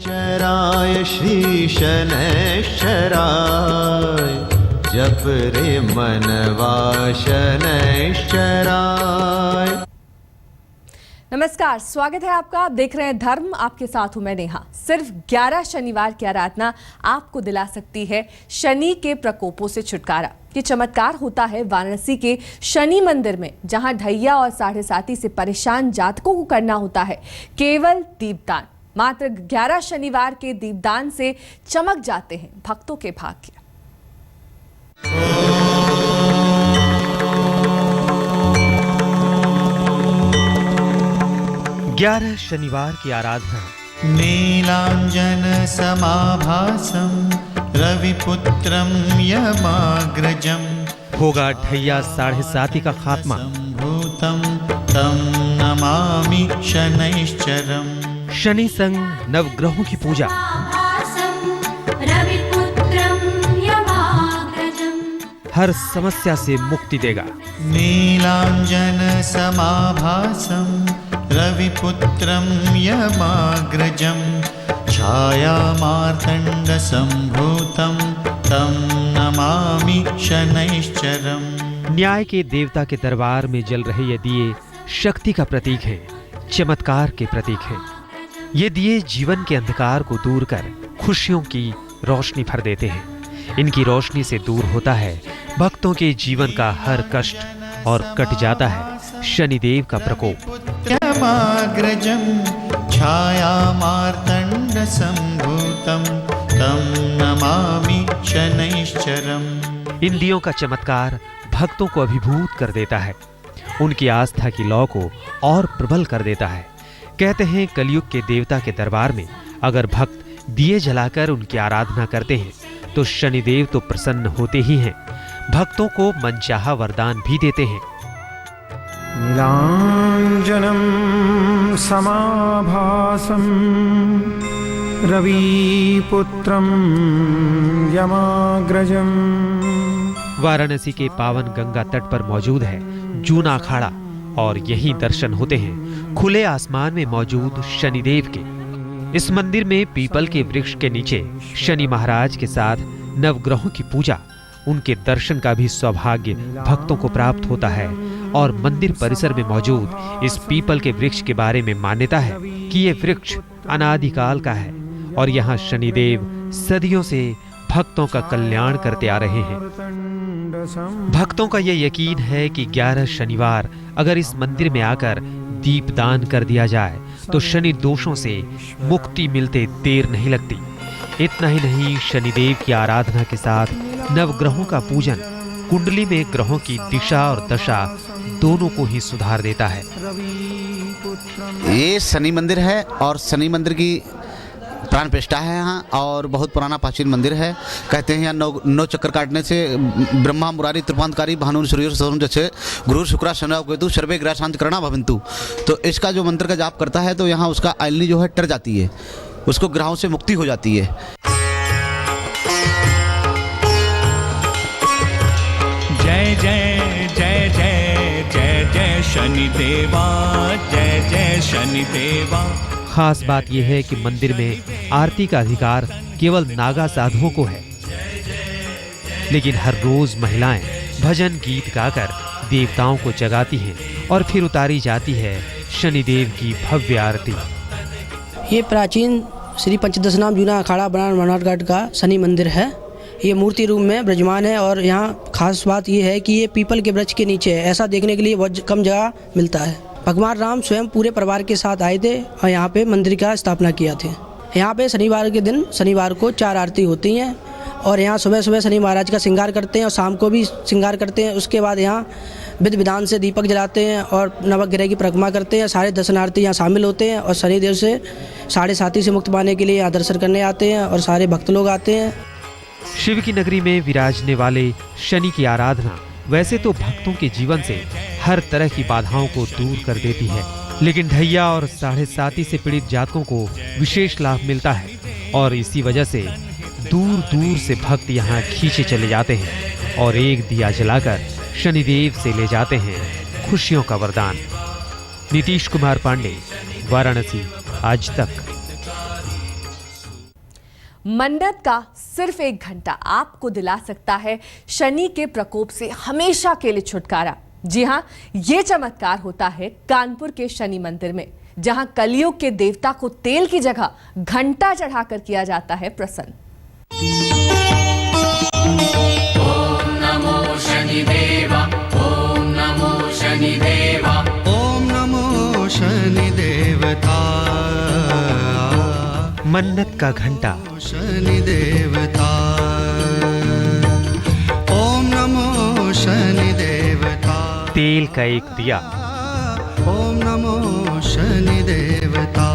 शनैश्चराय श्री शनैश्चराय जप रे मनवा शनैश्चराय। नमस्कार, स्वागत है आपका। आप देख रहे हैं धर्म, आपके साथ हूं मैं नेहा। सिर्फ 11 शनिवार की आराधना आपको दिला सकती है शनि के प्रकोपों से छुटकारा। ये चमत्कार होता है वाराणसी के शनि मंदिर में, जहां ढैया और साढ़े साती से परेशान जातकों को करना होता है केवल दीपदान। मात्र 11 शनिवार के दीपदान से चमक जाते हैं भक्तों के भाग्य। 11 शनिवार की आराधना। नीलांजन समाभासं रविपुत्रं यमाग्रजं होगा ढैया साढ़े साती का खात्मा। भूतं तं नमामि शनैश्चरम्। शनि संग नवग्रहों की पूजा। हर समस्या से मुक्ति देगा। नीलांजन समाभासं रविपुत्रं यमाग्रजं छायामार्तण्डसम्भूतं तं नमामि शनैश्चरम्। न्याय के देवता के दरबार में जल रहे ये दिए शक्ति का प्रतीक हैं, चमत्कार के प्रतीक हैं। ये दिए जीवन के अंधकार को दूर कर खुशियों की रोशनी भर देते हैं। इनकी रोशनी से दूर होता है भक्तों के जीवन का हर कष्ट और कट जाता है शनिदेव का प्रकोप। यमाग्रजं छायामार्तण्डसम्भूतं तं नमामि शनैश्चरम्। इन दियों का चमत्कार भक्तों को अभिभूत कर देता है, उनकी आस्था की लौ को और प्रबल कर देता है। कहते हैं कलयुग के देवता के दरबार में अगर भक्त दिए जलाकर उनकी आराधना करते हैं तो शनिदेव तो प्रसन्न होते ही हैं, भक्तों को मनचाहा वरदान भी देते हैं। नीलांजनं समाभासं रविपुत्रं यमाग्रजं। वाराणसी के पावन गंगा तट पर मौजूद है जूना अखाड़ा और यहीं दर्शन होते हैं खुले आसमान में मौजूद शनिदेव के। इस मंदिर में पीपल के वृक्ष के नीचे शनि महाराज के साथ नवग्रहों की पूजा, उनके दर्शन का भी सौभाग्य भक्तों को प्राप्त होता है। और मंदिर परिसर में मौजूद इस पीपल के वृक्ष के बारे में मान्यता है कि ये वृक्ष अनादिकाल का है और यहाँ शनिदेव सदियों से भक्तों का कल्याण करते आ रहे हैं। भक्तों का ये यकीन है कि 11 शनिवार अगर इस मंदिर में आकर दीपदान कर दिया जाए तो शनि दोषों से मुक्ति मिलते देर नहीं लगती। इतना ही नहीं, शनिदेव की आराधना के साथ नवग्रहों का पूजन कुंडली में ग्रहों की दिशा और दशा दोनों को ही सुधार देता है। ये शनि मंदिर है और शनि मंदिर की प्राण प्रतिष्ठा है यहाँ और बहुत पुराना प्राचीन मंदिर है। कहते हैं यहाँ नौ चक्कर काटने से ब्रह्मा मुरारी त्रिपांतकारी भानु सूर्य सोम जैसे गुरु शुक्र शनि केतु सर्वे ग्रह शांत करना भवंतु। तो इसका जो मंत्र का जाप करता है तो यहाँ उसका आइलनी जो है टर जाती है, उसको ग्रहों से मुक्ति हो जाती है। जय जय जय जय जय जय शनिदेवा, जय जय शनिदेवा। खास बात यह है कि मंदिर में आरती का अधिकार केवल नागा साधुओं को है, लेकिन हर रोज महिलाएं भजन गीत गाकर देवताओं को जगाती हैं और फिर उतारी जाती है शनिदेव की भव्य आरती। ये प्राचीन श्री पंचदशनाम जूना अखाड़ा बनारघाट का शनि मंदिर है। ये मूर्ति रूप में विराजमान है और यहाँ खास बात ये है कि ये पीपल के वृक्ष के नीचे है। ऐसा देखने के लिए बहुत कम जगह मिलता है। भगवान राम स्वयं पूरे परिवार के साथ आए थे और यहाँ पे मंदिर का स्थापना किया थे। यहाँ पे शनिवार के दिन शनिवार को 4 आरती होती हैं और यहाँ सुबह सुबह शनि महाराज का श्रृंगार करते हैं और शाम को भी श्रृंगार करते हैं। उसके बाद यहाँ विधि विधान से दीपक जलाते हैं और नवग्रह की परिक्रमा करते हैं। सारे दर्शनार्थी यहाँ शामिल होते हैं और शनिदेव से साढ़े साती से मुक्त पाने के लिए यहाँ दर्शन करने आते हैं और सारे भक्त लोग आते हैं। शिव की नगरी में विराजने वाले शनि की आराधना वैसे तो भक्तों के जीवन से हर तरह की बाधाओं को दूर कर देती है, लेकिन ढैया और साढ़े साती से पीड़ित जातकों को विशेष लाभ मिलता है और इसी वजह से दूर दूर से भक्त यहाँ खींचे चले जाते हैं और एक दिया जलाकर शनिदेव से ले जाते हैं खुशियों का वरदान। नीतीश कुमार पांडे, वाराणसी, आज तक। मन्नत का सिर्फ 1 घंटा आपको दिला सकता है शनि के प्रकोप से हमेशा के लिए छुटकारा। जी हां, ये चमत्कार होता है कानपुर के शनि मंदिर में, जहां कलयुग के देवता को तेल की जगह घंटा चढ़ाकर किया जाता है प्रसन्न। ओम नमो शनिदेवा, ओम नमो शनिदेवा, ॐ नमो शनिदेवता मन्नत का घंटा, शनिदेवता ॐ नमो शनिदेवता तेल का एक दिया, ॐ नमो शनिदेवता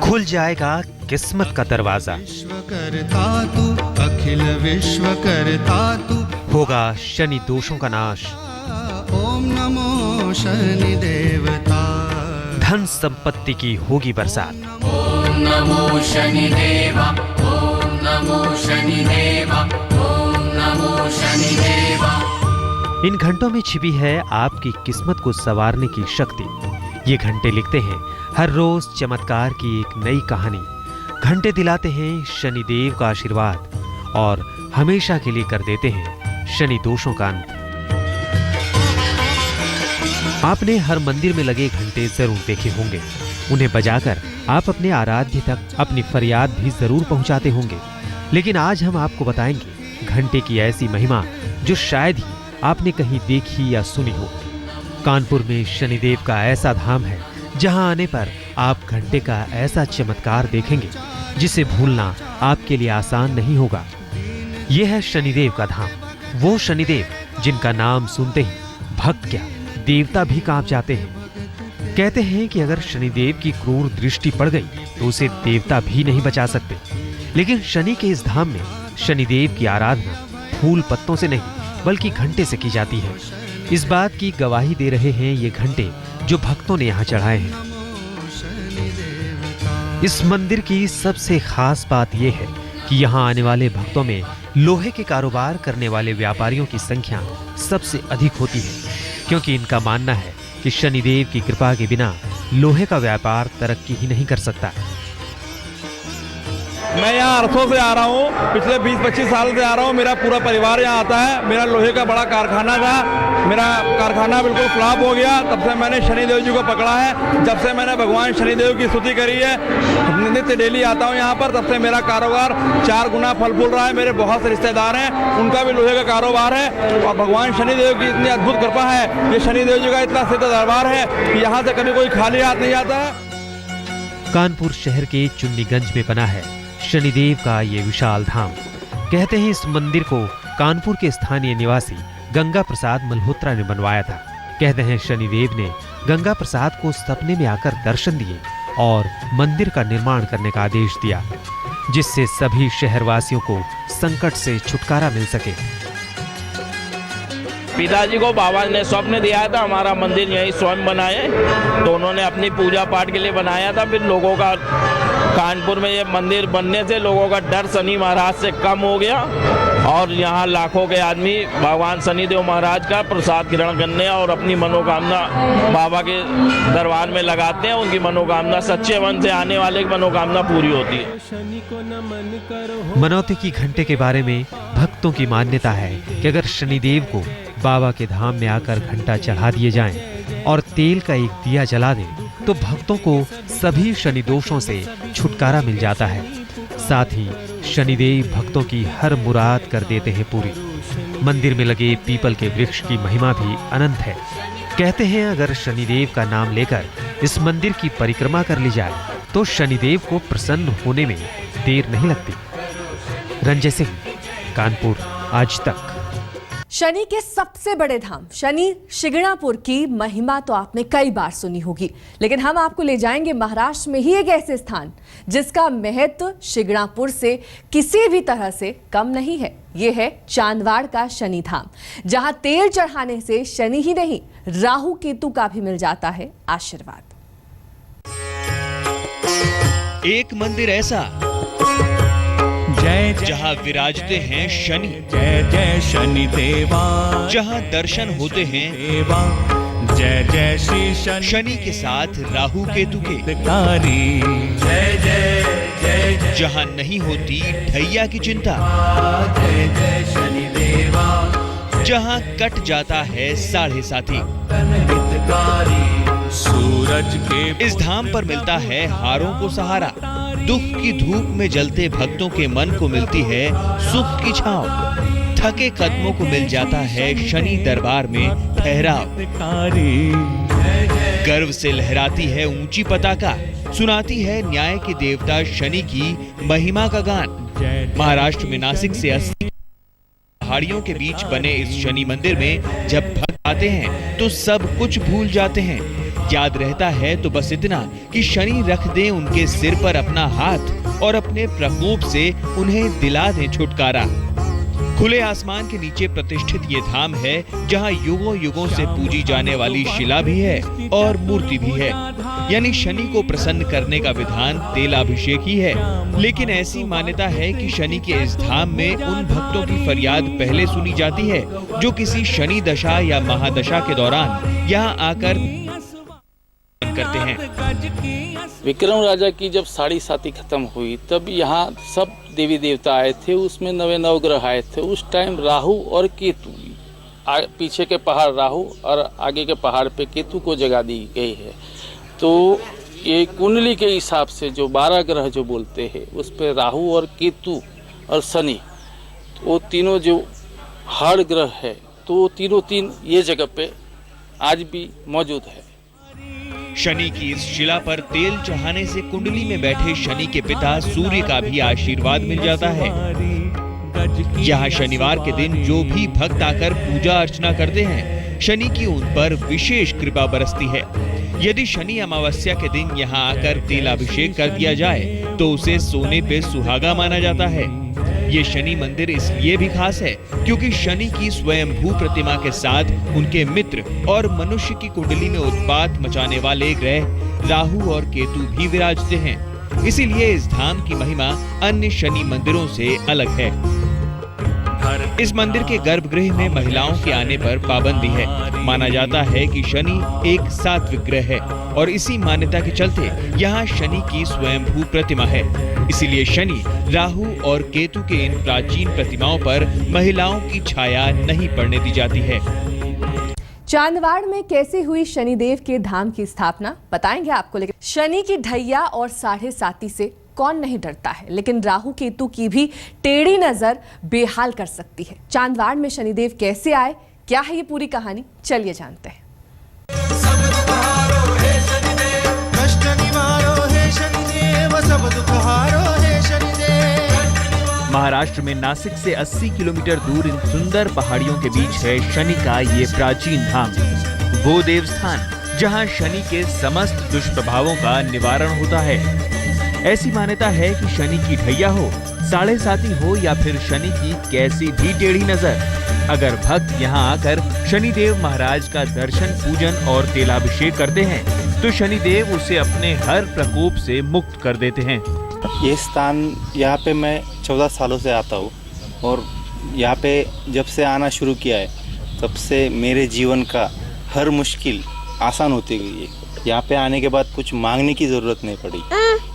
खुल जाएगा किस्मत का दरवाजा, विश्वकर्ता तू अखिल विश्वकर्ता तू होगा शनि दोषों का नाश, ॐ नमो शनिदेवता धन संपत्ति की होगी बरसात। ओम नमो शनिदेवा, ओम नमो शनिदेवा, ओम नमो शनिदेवा। इन घंटों में छिपी है आपकी किस्मत को संवारने की शक्ति। ये घंटे लिखते हैं हर रोज चमत्कार की एक नई कहानी। घंटे दिलाते हैं शनिदेव का आशीर्वाद और हमेशा के लिए कर देते हैं शनि दोषों का अंत। आपने हर मंदिर में लगे घंटे जरूर देखे होंगे। उन्हें बजाकर आप अपने आराध्य तक अपनी फरियाद भी जरूर पहुंचाते होंगे। लेकिन आज हम आपको बताएंगे घंटे की ऐसी महिमा जो शायद ही आपने कहीं देखी या सुनी हो। कानपुर में शनिदेव का ऐसा धाम है जहां आने पर आप घंटे का ऐसा चमत्कार देखेंगे जिसे भूलना आपके लिए आसान नहीं होगा। यह है शनिदेव का धाम, वो शनिदेव जिनका नाम सुनते ही भक्त क्या देवता भी कांप जाते हैं। कहते हैं कि अगर शनिदेव की क्रूर दृष्टि पड़ गई तो उसे देवता भी नहीं बचा सकते। लेकिन शनि के इस धाम में शनिदेव की आराधना फूल पत्तों से नहीं बल्कि घंटे से की जाती है। इस बात की गवाही दे रहे हैं ये घंटे जो भक्तों ने यहाँ चढ़ाए हैं। इस मंदिर की सबसे खास बात यह है कि यहाँ आने वाले भक्तों में लोहे के कारोबार करने वाले व्यापारियों की संख्या सबसे अधिक होती है, क्योंकि इनका मानना है कि शनिदेव की कृपा के बिना लोहे का व्यापार तरक्की ही नहीं कर सकता। मैं यहाँ अरसों से आ रहा हूँ, पिछले 20-25 साल से आ रहा हूँ। मेरा पूरा परिवार यहाँ आता है। मेरा लोहे का बड़ा कारखाना था, मेरा कारखाना बिल्कुल फ्लॉप हो गया। तब से मैंने शनिदेव जी को पकड़ा है। जब से मैंने भगवान शनिदेव की स्तुति करी है, नित्य डेली आता हूँ यहाँ पर, तब से मेरा कारोबार 4 गुना फल फूल रहा है। मेरे बहुत से रिश्तेदार हैं, उनका भी लोहे का कारोबार है। और भगवान शनिदेव की इतनी अद्भुत कृपा है, ये शनिदेव जी का इतना सिद्ध दरबार है कि यहाँ से कभी कोई खाली हाथ नहीं आता है। कानपुर शहर के चुन्नीगंज में बना है शनिदेव का ये विशाल धाम। कहते हैं इस मंदिर को कानपुर के स्थानीय निवासी गंगा प्रसाद मल्होत्रा ने बनवाया था। कहते हैं शनिदेव ने गंगा प्रसाद को सपने में आकर दर्शन दिए और मंदिर का निर्माण करने का आदेश दिया, जिससे सभी शहरवासियों को संकट से छुटकारा मिल सके। पिताजी को बाबा ने स्वप्न दिया था हमारा मंदिर यही स्वयं बनाए, तो उन्होंने अपनी पूजा पाठ के लिए बनाया था। फिर लोगों का कानपुर में ये मंदिर बनने से लोगों का डर शनि महाराज से कम हो गया और यहाँ लाखों के आदमी भगवान शनिदेव महाराज का प्रसाद ग्रहण करने और अपनी मनोकामना बाबा के दरबार में लगाते हैं। उनकी मनोकामना सच्चे मन से आने वाले की मनोकामना पूरी होती है। मनौती की घंटे के बारे में भक्तों की मान्यता है कि अगर शनिदेव को बाबा के धाम में आकर घंटा चढ़ा दिए जाएं और तेल का एक दिया जला दें तो भक्तों को सभी शनि दोषों से छुटकारा मिल जाता है। साथ ही शनिदेव भक्तों की हर मुराद कर देते हैं पूरी। मंदिर में लगे पीपल के वृक्ष की महिमा भी अनंत है। कहते हैं अगर शनिदेव का नाम लेकर इस मंदिर की परिक्रमा कर ली जाए तो शनिदेव को प्रसन्न होने में देर नहीं लगती। रंजय सिंह, कानपुर, आज तक। शनि के सबसे बड़े धाम शनि शिंगणापुर की महिमा तो आपने कई बार सुनी होगी, लेकिन हम आपको ले जाएंगे महाराष्ट्र में ही एक ऐसे स्थान जिसका महत्व शिंगणापुर से किसी भी तरह से कम नहीं है। ये है चांदवाड़ का शनि धाम, जहां तेल चढ़ाने से शनि ही नहीं राहु केतु का भी मिल जाता है आशीर्वाद। एक मंदिर ऐसा जहाँ विराजते हैं शनि, जय जय शनि देवा, जहाँ दर्शन होते हैं देवा, जय जय श्री शनि के साथ राहु केतु के। जय जय जय जहां नहीं होती ढैया की चिंता, जय जय शनिदेवा जहां कट जाता है साढ़े साथी। सूरज के इस धाम पर मिलता है हारों को सहारा, दुख की धूप में जलते भक्तों के मन को मिलती है सुख की छांव, थके कदमों को मिल जाता है शनि दरबार में ठहराव। गर्व से लहराती है ऊंची पताका, सुनाती है न्याय के देवता शनि की महिमा का गान। महाराष्ट्र में नासिक से 80 पहाड़ियों के बीच बने इस शनि मंदिर में जब भक्त आते हैं तो सब कुछ भूल जाते हैं। याद रहता है तो बस इतना कि शनि रख दें उनके सिर पर अपना हाथ और अपने प्रकोप से उन्हें दिला दें छुटकारा। खुले आसमान के नीचे प्रतिष्ठित ये धाम है जहां युगों युगों से पूजी जाने वाली शिला भी है और मूर्ति भी है। यानी शनि को प्रसन्न करने का विधान तेलाभिषेक ही है। लेकिन ऐसी मान्यता है कि शनि के इस धाम में उन भक्तों की फरियाद पहले सुनी जाती है जो किसी शनि दशा या महादशा के दौरान यहाँ आकर करते हैं। विक्रम राजा की जब साढ़े साथी खत्म हुई तब यहाँ सब देवी देवता आए थे, उसमें नवे नवग्रह आए थे। उस टाइम राहु और केतु, पीछे के पहाड़ राहु और आगे के पहाड़ पे केतु को जगा दी गई है। तो ये कुंडली के हिसाब से जो 12 ग्रह जो बोलते हैं उस पे राहु और केतु और शनि, तो वो तीनों जो हार्ड ग्रह है तो वो तीनों ये जगह पे आज भी मौजूद है। शनि की इस शिला पर तेल चढ़ाने से कुंडली में बैठे शनि के पिता सूर्य का भी आशीर्वाद मिल जाता है। यहाँ शनिवार के दिन जो भी भक्त आकर पूजा अर्चना करते हैं, शनि की उन पर विशेष कृपा बरसती है। यदि शनि अमावस्या के दिन यहाँ आकर तेलाभिषेक कर दिया जाए तो उसे सोने पे सुहागा माना जाता है। ये शनि मंदिर इसलिए भी खास है क्योंकि शनि की स्वयंभू प्रतिमा के साथ उनके मित्र और मनुष्य की कुंडली में उत्पात मचाने वाले ग्रह राहु और केतु भी विराजते हैं। इसीलिए इस धाम की महिमा अन्य शनि मंदिरों से अलग है। इस मंदिर के गर्भगृह में महिलाओं के आने पर पाबंदी है। माना जाता है कि शनि एक सात्विक ग्रह है और इसी मान्यता के चलते यहाँ शनि की स्वयंभू प्रतिमा है। इसीलिए शनि, राहु और केतु के इन प्राचीन प्रतिमाओं पर महिलाओं की छाया नहीं पड़ने दी जाती है। चांदवाड़ में कैसे हुई शनिदेव के धाम की स्थापना बताएंगे आपको। लेकिन शनि की ढैया और साढ़े साती से कौन नहीं डरता है, लेकिन राहु केतु की भी टेढ़ी नजर बेहाल कर सकती है। चांदवाड़ में शनिदेव कैसे आए, क्या है ये पूरी कहानी, चलिए जानते हैं। महाराष्ट्र में नासिक से 80 किलोमीटर दूर इन सुंदर पहाड़ियों के बीच है शनि का ये प्राचीन धाम, वो देवस्थान जहां शनि के समस्त दुष्प्रभावों का निवारण होता है। ऐसी मान्यता है कि शनि की ढैया हो, साढ़े साती हो या फिर शनि की कैसी भी टेढ़ी नजर, अगर भक्त यहाँ आकर शनिदेव महाराज का दर्शन, पूजन और तेलाभिषेक करते हैं तो शनिदेव उसे अपने हर प्रकोप से मुक्त कर देते हैं। ये स्थान यहाँ पे मैं 14 सालों से आता हूँ और यहाँ पे जब से आना शुरू किया है तब से मेरे जीवन का हर मुश्किल आसान होती गई है। यहाँ पे आने के बाद कुछ मांगने की जरूरत नहीं पड़ी,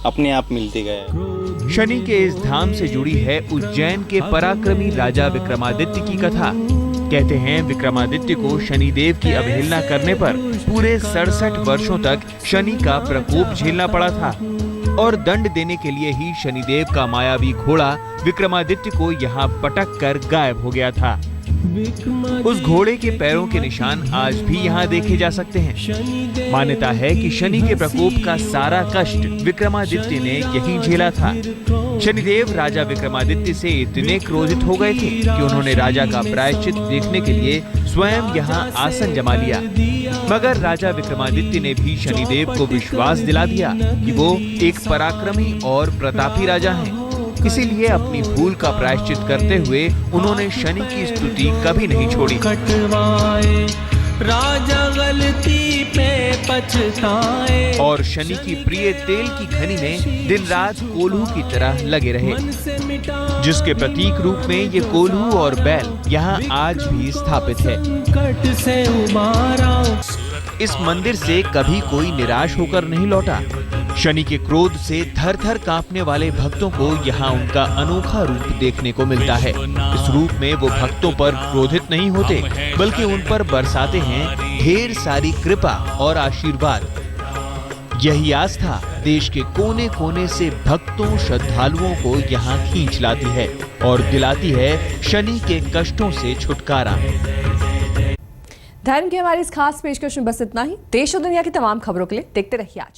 अपने आप मिलते गए। शनि के इस धाम से जुड़ी है उज्जैन के पराक्रमी राजा विक्रमादित्य की कथा। कहते हैं विक्रमादित्य को शनिदेव की अवहेलना करने पर पूरे 67 वर्षों तक शनि का प्रकोप झेलना पड़ा था और दंड देने के लिए ही शनिदेव का मायावी घोड़ा विक्रमादित्य को यहाँ पटक कर गायब हो गया था। उस घोड़े के पैरों के निशान आज भी यहाँ देखे जा सकते हैं। मान्यता है कि शनि के प्रकोप का सारा कष्ट विक्रमादित्य ने यहीं झेला था। शनिदेव राजा विक्रमादित्य से इतने क्रोधित हो गए थे कि उन्होंने राजा का प्रायश्चित देखने के लिए स्वयं यहाँ आसन जमा लिया। मगर राजा विक्रमादित्य ने भी शनिदेव को विश्वास दिला दिया कि वो एक पराक्रमी और प्रतापी राजा हैं। इसीलिए अपनी भूल का प्रायश्चित करते हुए उन्होंने शनि की स्तुति कभी नहीं छोड़ी। राजा गलती पे पछताए और शनि की प्रिय तेल की खनी में दिन रात कोल्हू की तरह लगे रहे, जिसके प्रतीक रूप में ये कोल्हू और बैल यहाँ आज भी स्थापित है। इस मंदिर से कभी कोई निराश होकर नहीं लौटा। शनि के क्रोध से थर-थर कांपने वाले भक्तों को यहाँ उनका अनोखा रूप देखने को मिलता है। इस रूप में वो भक्तों पर क्रोधित नहीं होते, बल्कि उन पर बरसाते हैं ढेर सारी कृपा और आशीर्वाद। यही आस्था देश के कोने-कोने से भक्तों श्रद्धालुओं को यहाँ खींच लाती है और दिलाती है शनि के कष्टों से छुटकारा। धर्म की हमारी इस खास पेशकश में बस इतना ही। देश और दुनिया की तमाम खबरों के लिए देखते रहिए आज।